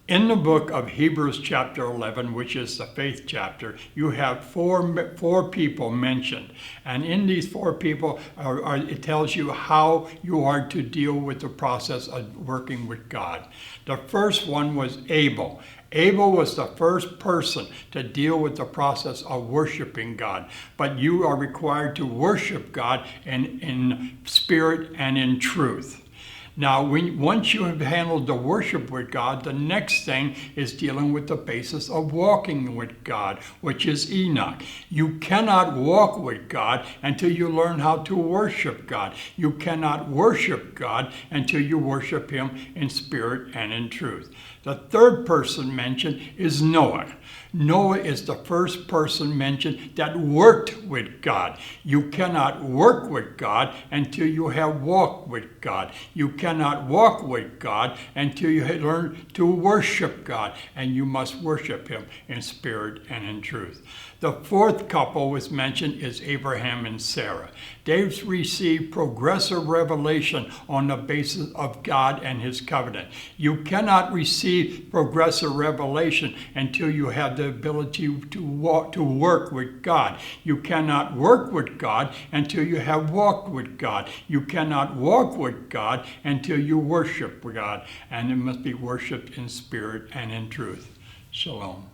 In the book of Hebrews chapter 11, which is the faith chapter, you have four people mentioned. And in these four people, it tells you how you are to deal with the process of working with God. The first one was Abel. Abel was the first person to deal with the process of worshiping God. But you are required to worship God in spirit and in truth. Now, once you have handled the worship with God, the next thing is dealing with the basis of walking with God, which is Enoch. You cannot walk with God until you learn how to worship God. You cannot worship God until you worship Him in spirit and in truth. The third person mentioned is Noah. Noah is the first person mentioned that worked with God. You cannot work with God until you have walked with God. You cannot walk with God until you have learned to worship God, and you must worship Him in spirit and in truth. The fourth couple was mentioned is Abraham and Sarah. They've received progressive revelation on the basis of God and His covenant. You cannot receive progressive revelation until you have the ability to work with God. You cannot work with God until you have walked with God. You cannot walk with God until you worship God, and it must be worshipped in spirit and in truth. Shalom.